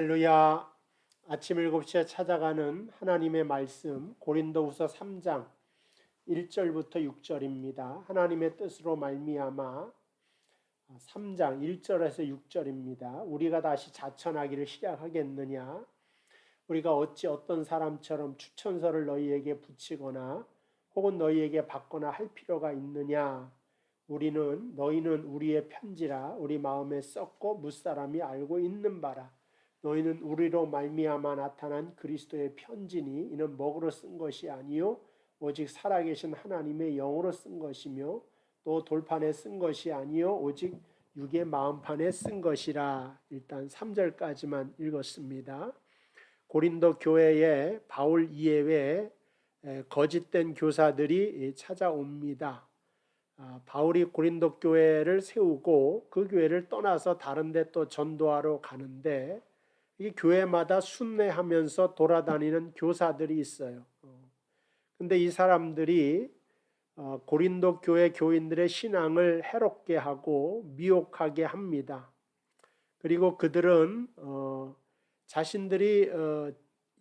할렐루야. 아침 7시에 찾아가는 하나님의 말씀 고린도후서 3장 1절부터 6절입니다. 하나님의 뜻으로 말미암아 3장 1절에서 6절입니다. 우리가 다시 자천하기를 시작하겠느냐? 우리가 어찌 어떤 사람처럼 추천서를 너희에게 붙이거나 혹은 너희에게 받거나 할 필요가 있느냐? 너희는 우리의 편지라 우리 마음에 썩고 무사람이 알고 있는 바라. 너희는 우리로 말미암아 나타난 그리스도의 편지니 이는 먹으로 쓴 것이 아니요 오직 살아계신 하나님의 영으로 쓴 것이며 또 돌판에 쓴 것이 아니요 오직 육의 마음판에 쓴 것이라. 일단 3절까지만 읽었습니다. 고린도 교회에 바울 이외에 거짓된 교사들이 찾아옵니다. 바울이 고린도 교회를 세우고 그 교회를 떠나서 다른 데 또 전도하러 가는데 이 교회마다 순례하면서 돌아다니는 교사들이 있어요. 근데 이 사람들이 고린도 교회 교인들의 신앙을 해롭게 하고 미혹하게 합니다. 그리고 그들은 자신들이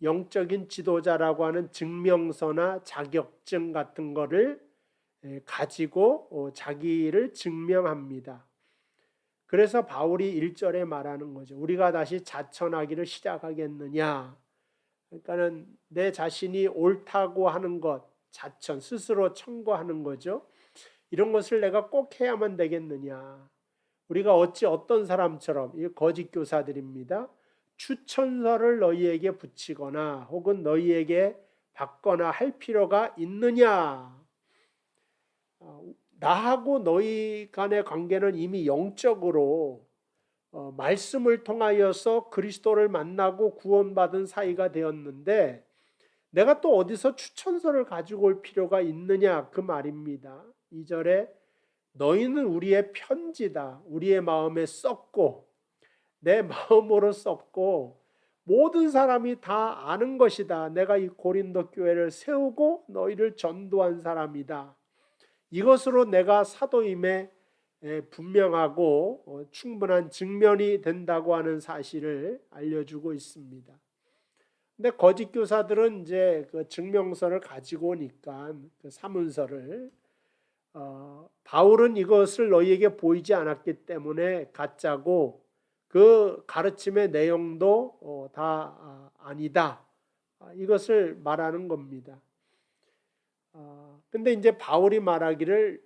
영적인 지도자라고 하는 증명서나 자격증 같은 거를 가지고 자기를 증명합니다. 그래서 바울이 1절에 말하는 거죠. 우리가 다시 자천하기를 시작하겠느냐? 그러니까는 내 자신이 옳다고 하는 것, 자천, 스스로 청구하는 거죠. 이런 것을 내가 꼭 해야만 되겠느냐? 우리가 어찌 어떤 사람처럼, 이 거짓 교사들입니다. 추천서를 너희에게 붙이거나 혹은 너희에게 받거나 할 필요가 있느냐? 나하고 너희 간의 관계는 이미 영적으로 말씀을 통하여서 그리스도를 만나고 구원받은 사이가 되었는데 내가 또 어디서 추천서를 가지고 올 필요가 있느냐 그 말입니다. 2절에 너희는 우리의 편지다. 우리의 마음에 썼고 내 마음으로 썼고 모든 사람이 다 아는 것이다. 내가 이 고린도 교회를 세우고 너희를 전도한 사람이다. 이것으로 내가 사도임에 분명하고 충분한 증명이 된다고 하는 사실을 알려주고 있습니다. 근데 거짓 교사들은 이제 그 증명서를 가지고 오니까 그 사문서를 바울은 이것을 너희에게 보이지 않았기 때문에 가짜고 그 가르침의 내용도 다 아니다. 이것을 말하는 겁니다. 근데 이제 바울이 말하기를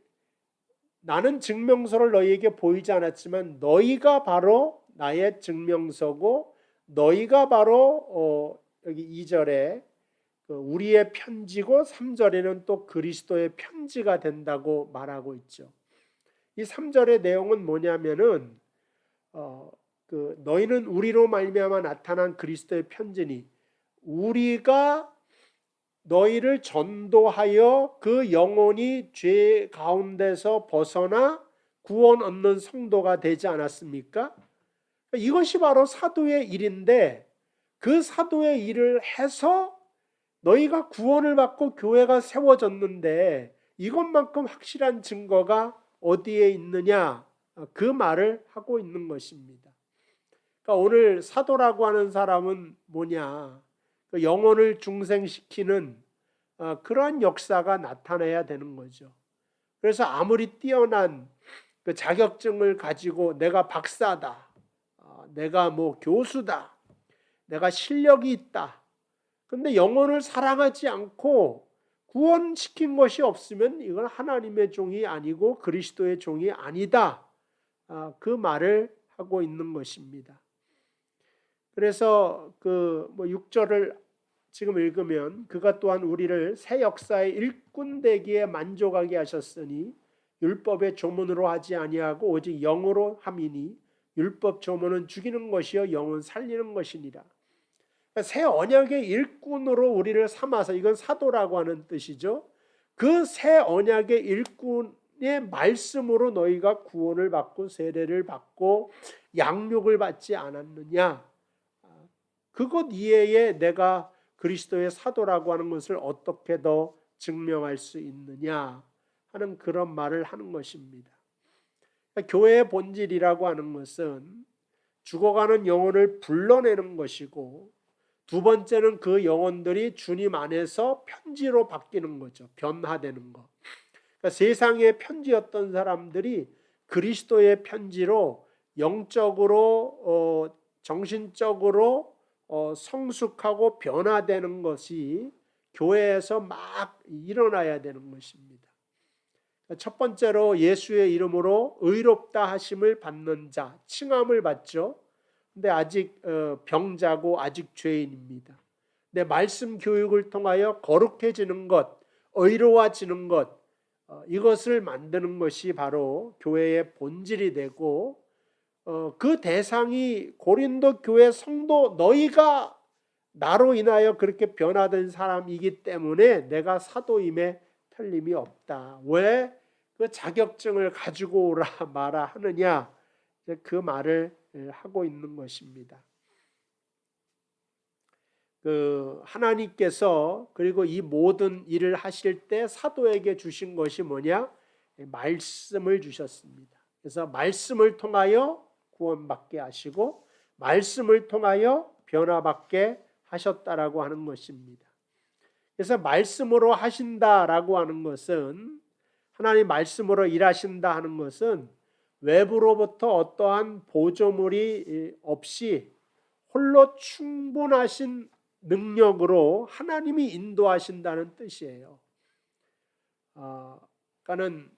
나는 증명서를 너희에게 보이지 않았지만 너희가 바로 나의 증명서고 너희가 바로 여기 2절에 우리의 편지고 3절에는 또 그리스도의 편지가 된다고 말하고 있죠. 이 3절의 내용은 뭐냐면은 너희는 우리로 말미암아 나타난 그리스도의 편지니 우리가 너희를 전도하여 그 영혼이 죄 가운데서 벗어나 구원 얻는 성도가 되지 않았습니까? 이것이 바로 사도의 일인데 그 사도의 일을 해서 너희가 구원을 받고 교회가 세워졌는데 이것만큼 확실한 증거가 어디에 있느냐? 그 말을 하고 있는 것입니다. 그러니까 오늘 사도라고 하는 사람은 뭐냐? 그 영혼을 중생시키는 그러한 역사가 나타나야 되는 거죠. 그래서 아무리 뛰어난 그 자격증을 가지고 내가 박사다, 내가 뭐 교수다, 내가 실력이 있다. 근데 영혼을 사랑하지 않고 구원시킨 것이 없으면 이건 하나님의 종이 아니고 그리스도의 종이 아니다. 그 말을 하고 있는 것입니다. 그래서 그 6절을 지금 읽으면 그가 또한 우리를 새 역사의 일꾼 되기에 만족하게 하셨으니 율법의 조문으로 하지 아니하고 오직 영으로 함이니 율법 조문은 죽이는 것이요 영은 살리는 것이니라. 새 언약의 일꾼으로 우리를 삼아서 이건 사도라고 하는 뜻이죠. 그 새 언약의 일꾼의 말씀으로 너희가 구원을 받고 세례를 받고 양육을 받지 않았느냐. 그것 이외에 내가 그리스도의 사도라고 하는 것을 어떻게 더 증명할 수 있느냐 하는 그런 말을 하는 것입니다. 교회의 본질이라고 하는 것은 죽어가는 영혼을 불러내는 것이고, 두 번째는 그 영혼들이 주님 안에서 편지로 바뀌는 거죠. 변화되는 거. 그러니까 세상의 편지였던 사람들이 그리스도의 편지로 영적으로 정신적으로 성숙하고 변화되는 것이 교회에서 막 일어나야 되는 것입니다. 첫 번째로 예수의 이름으로 의롭다 하심을 받는 자, 칭함을 받죠. 근데 아직 병자고 아직 죄인입니다. 근데 말씀 교육을 통하여 거룩해지는 것, 의로워지는 것, 이것을 만드는 것이 바로 교회의 본질이 되고, 그 대상이 고린도 교회 성도 너희가 나로 인하여 그렇게 변화된 사람이기 때문에 내가 사도임에 틀림이 없다. 왜 그 자격증을 가지고 오라 마라 하느냐, 그 말을 하고 있는 것입니다. 하나님께서 그리고 이 모든 일을 하실 때 사도에게 주신 것이 뭐냐? 말씀을 주셨습니다. 그래서 말씀을 통하여 구원받게 하시고 말씀을 통하여 변화받게 하셨다라고 하는 것입니다. 그래서 말씀으로 하신다라고 하는 것은, 하나님 말씀으로 일하신다 하는 것은 외부로부터 어떠한 보조물이 없이 홀로 충분하신 능력으로 하나님이 인도하신다는 뜻이에요. 그러니까는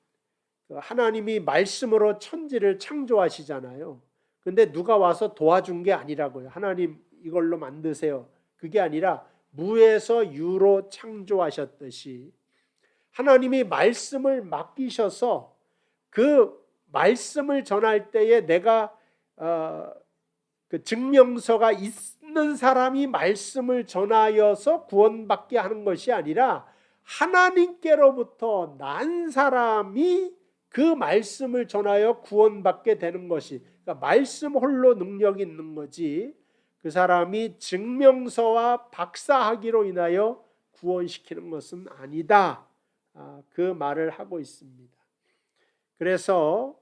하나님이 말씀으로 천지를 창조하시잖아요. 근데 누가 와서 도와준 게 아니라고요. 하나님 이걸로 만드세요. 그게 아니라 무에서 유로 창조하셨듯이 하나님이 말씀을 맡기셔서 그 말씀을 전할 때에 내가 그 증명서가 있는 사람이 말씀을 전하여서 구원받게 하는 것이 아니라 하나님께로부터 난 사람이 그 말씀을 전하여 구원받게 되는 것이, 그러니까 말씀 홀로 능력이 있는 거지 그 사람이 증명서와 박사학위로 인하여 구원시키는 것은 아니다. 그 말을 하고 있습니다. 그래서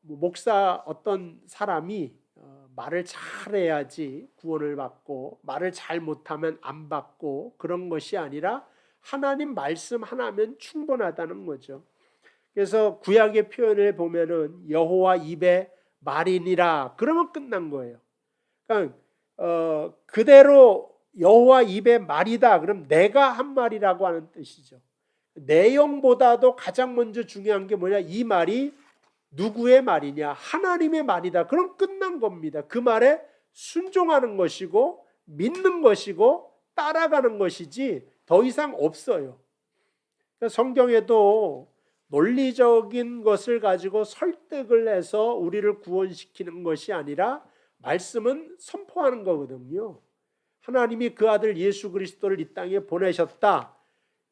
목사 어떤 사람이 말을 잘해야지 구원을 받고 말을 잘 못하면 안 받고 그런 것이 아니라 하나님 말씀 하나면 충분하다는 거죠. 그래서 구약의 표현을 보면은 여호와 입에 말이니라 그러면 끝난 거예요. 그러니까 그대로 여호와 입에 말이다 그럼 내가 한 말이라고 하는 뜻이죠. 내용보다도 가장 먼저 중요한 게 뭐냐, 이 말이 누구의 말이냐, 하나님의 말이다. 그럼 끝난 겁니다. 그 말에 순종하는 것이고 믿는 것이고 따라가는 것이지 더 이상 없어요. 성경에도 논리적인 것을 가지고 설득을 해서 우리를 구원시키는 것이 아니라 말씀은 선포하는 거거든요. 하나님이 그 아들 예수 그리스도를 이 땅에 보내셨다.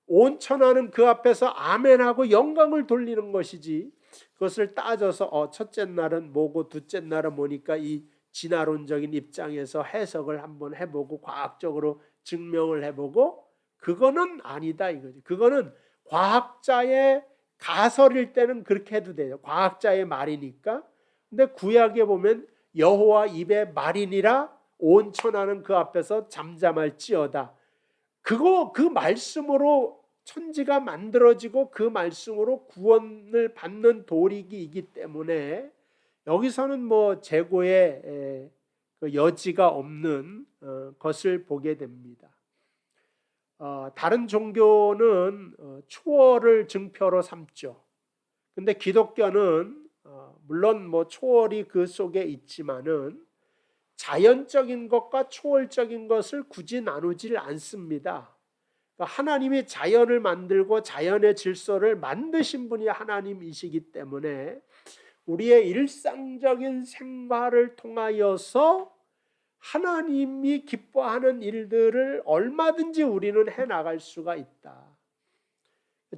온 천하는 그 앞에서 아멘하고 영광을 돌리는 것이지, 그것을 따져서 첫째 날은 뭐고 둘째 날은 뭐니까 이 진화론적인 입장에서 해석을 한번 해보고 과학적으로 증명을 해보고 그거는 아니다 이거지. 그거는 과학자의 가설일 때는 그렇게 해도 돼요. 과학자의 말이니까. 근데 구약에 보면 여호와 입에 말이니라 온 천하는 그 앞에서 잠잠할지어다. 그 말씀으로 천지가 만들어지고 그 말씀으로 구원을 받는 도리기이기 때문에 여기서는 뭐 재고의 여지가 없는 것을 보게 됩니다. 다른 종교는 초월을 증표로 삼죠. 근데 기독교는 물론 뭐 초월이 그 속에 있지만은 자연적인 것과 초월적인 것을 굳이 나누질 않습니다. 그러니까 하나님이 자연을 만들고 자연의 질서를 만드신 분이 하나님이시기 때문에 우리의 일상적인 생활을 통하여서 하나님이 기뻐하는 일들을 얼마든지 우리는 해나갈 수가 있다.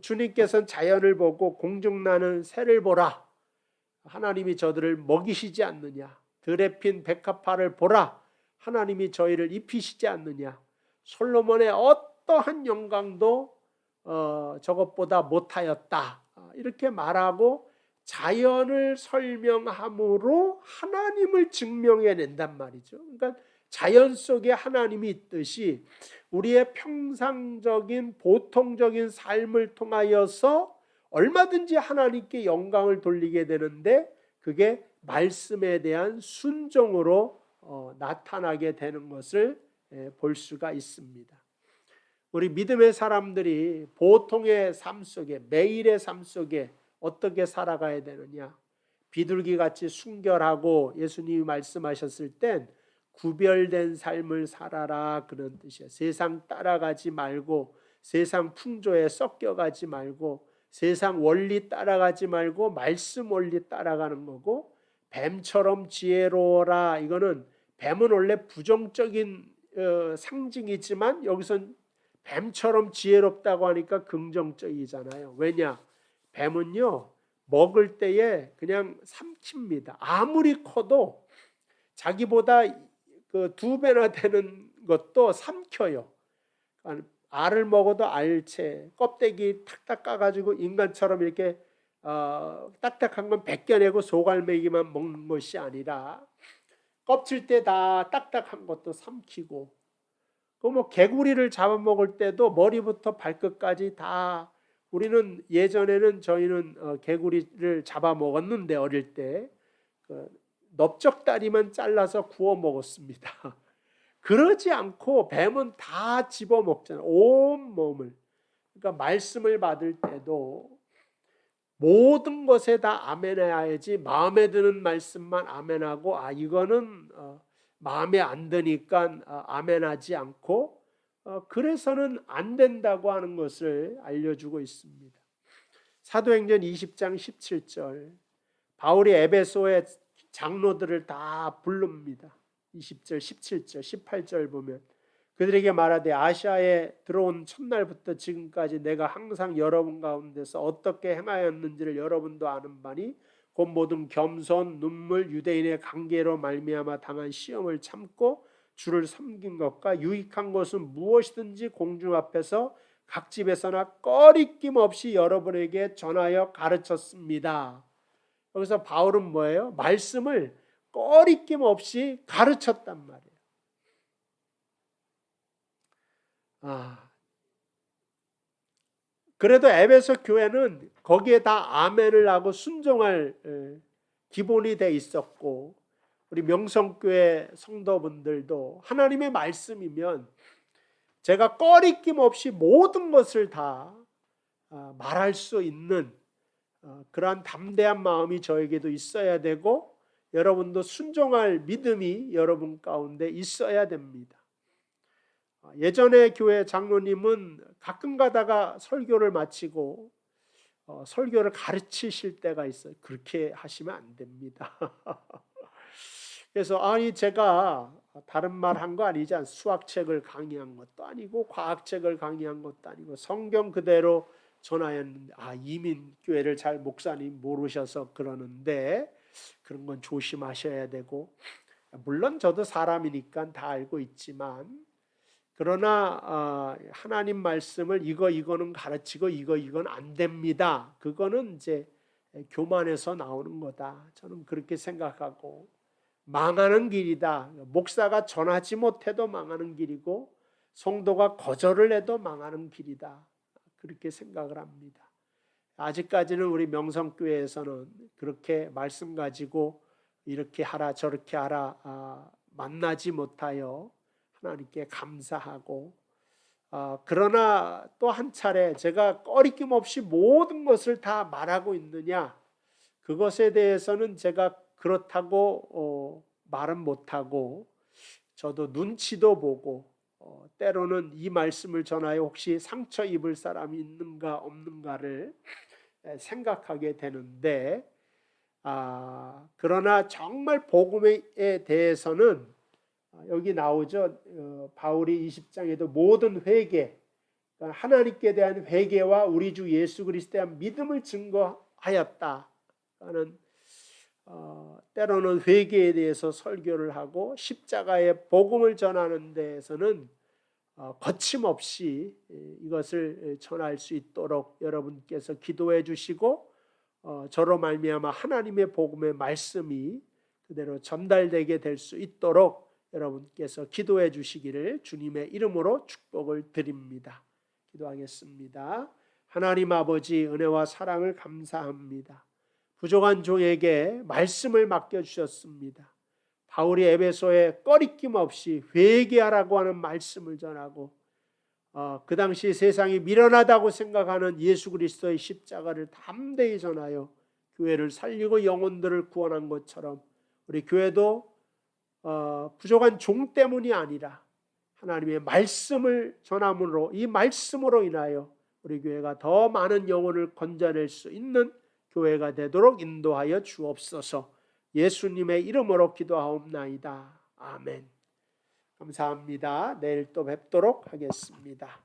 주님께서는 자연을 보고 공중나는 새를 보라. 하나님이 저들을 먹이시지 않느냐. 들에 핀 백합화를 보라. 하나님이 저희를 입히시지 않느냐. 솔로몬의 어떠한 영광도 저것보다 못하였다. 이렇게 말하고 자연을 설명함으로 하나님을 증명해낸단 말이죠. 그러니까 자연 속에 하나님이 있듯이 우리의 평상적인 보통적인 삶을 통하여서 얼마든지 하나님께 영광을 돌리게 되는데 그게 말씀에 대한 순종으로 나타나게 되는 것을 볼 수가 있습니다. 우리 믿음의 사람들이 보통의 삶 속에, 매일의 삶 속에 어떻게 살아가야 되느냐? 비둘기같이 순결하고 예수님이 말씀하셨을 땐 구별된 삶을 살아라 그런 뜻이에요. 세상 따라가지 말고, 세상 풍조에 섞여가지 말고, 세상 원리 따라가지 말고 말씀 원리 따라가는 거고, 뱀처럼 지혜로워라. 이거는 뱀은 원래 부정적인 상징이지만 여기선 뱀처럼 지혜롭다고 하니까 긍정적이잖아요. 왜냐? 뱀은요 먹을 때에 그냥 삼킵니다. 아무리 커도 자기보다 그 2배나 되는 것도 삼켜요. 알을 먹어도 알채 껍데기 탁탁 까가지고 인간처럼 이렇게 딱딱한 건 벗겨내고 소갈매기만 먹는 것이 아니라 껍질 때 다 딱딱한 것도 삼키고, 그 뭐 개구리를 잡아먹을 때도 머리부터 발끝까지 다, 우리는 예전에는 저희는 개구리를 잡아먹었는데 어릴 때 넓적다리만 잘라서 구워 먹었습니다. 그러지 않고 뱀은 다 집어먹잖아요. 온 몸을. 그러니까 말씀을 받을 때도 모든 것에 다 아멘해야지, 마음에 드는 말씀만 아멘하고 이거는 마음에 안 드니까 아멘하지 않고 그래서는 안 된다고 하는 것을 알려주고 있습니다. 사도행전 20장 17절 바울이 에베소의 장로들을 다 부릅니다. 20절, 17절, 18절 보면 그들에게 말하되 아시아에 들어온 첫날부터 지금까지 내가 항상 여러분 가운데서 어떻게 행하였는지를 여러분도 아는 바니 곧 모든 겸손, 눈물, 유대인의 관계로 말미암아 당한 시험을 참고 주를 섬긴 것과 유익한 것은 무엇이든지 공중 앞에서 각 집에서나 꺼리낌 없이 여러분에게 전하여 가르쳤습니다. 여기서 바울은 뭐예요? 말씀을 꺼리낌 없이 가르쳤단 말이에요. 그래도 에베소 교회는 거기에 다 아멘을 하고 순종할 기본이 돼 있었고, 우리 명성교회 성도분들도 하나님의 말씀이면 제가 꺼리낌 없이 모든 것을 다 말할 수 있는 그러한 담대한 마음이 저에게도 있어야 되고, 여러분도 순종할 믿음이 여러분 가운데 있어야 됩니다. 예전에 교회 장로님은 가끔 가다가 설교를 마치고 설교를 가르치실 때가 있어요. 그렇게 하시면 안 됩니다. 그래서 제가 다른 말 한 거 아니지 않습니까? 수학책을 강의한 것도 아니고 과학책을 강의한 것도 아니고 성경 그대로 전하였는데 이민교회를 잘 목사님 모르셔서 그러는데 그런 건 조심하셔야 되고, 물론 저도 사람이니까 다 알고 있지만, 그러나 하나님 말씀을 이거는 가르치고 이건 안 됩니다. 그거는 이제 교만에서 나오는 거다. 저는 그렇게 생각하고, 망하는 길이다. 목사가 전하지 못해도 망하는 길이고 성도가 거절을 해도 망하는 길이다. 그렇게 생각을 합니다. 아직까지는 우리 명성교회에서는 그렇게 말씀 가지고 이렇게 하라 저렇게 하라 만나지 못하여 하나님께 감사하고, 그러나 또 한 차례 제가 꺼리낌 없이 모든 것을 다 말하고 있느냐, 그것에 대해서는 제가 그렇다고 말은 못하고, 저도 눈치도 보고 때로는 이 말씀을 전하여 혹시 상처 입을 사람이 있는가 없는가를 생각하게 되는데, 그러나 정말 복음에 대해서는 여기 나오죠. 바울이 20장에도 모든 회개, 하나님께 대한 회개와 우리 주 예수 그리스도에 대한 믿음을 증거하였다. 때로는 회개에 대해서 설교를 하고 십자가의 복음을 전하는 데에서는 거침없이 이것을 전할 수 있도록 여러분께서 기도해 주시고 저로 말미암아 하나님의 복음의 말씀이 그대로 전달되게 될 수 있도록 여러분께서 기도해 주시기를 주님의 이름으로 축복을 드립니다. 기도하겠습니다. 하나님 아버지, 은혜와 사랑을 감사합니다. 부족한 종에게 말씀을 맡겨주셨습니다. 바울이 에베소에 꺼리낌 없이 회개하라고 하는 말씀을 전하고 그 당시 세상이 미련하다고 생각하는 예수 그리스도의 십자가를 담대히 전하여 교회를 살리고 영혼들을 구원한 것처럼 우리 교회도 부족한 종 때문이 아니라 하나님의 말씀을 전함으로, 이 말씀으로 인하여 우리 교회가 더 많은 영혼을 건져낼 수 있는 교회가 되도록 인도하여 주옵소서. 예수님의 이름으로 기도하옵나이다. 아멘. 감사합니다. 내일 또 뵙도록 하겠습니다.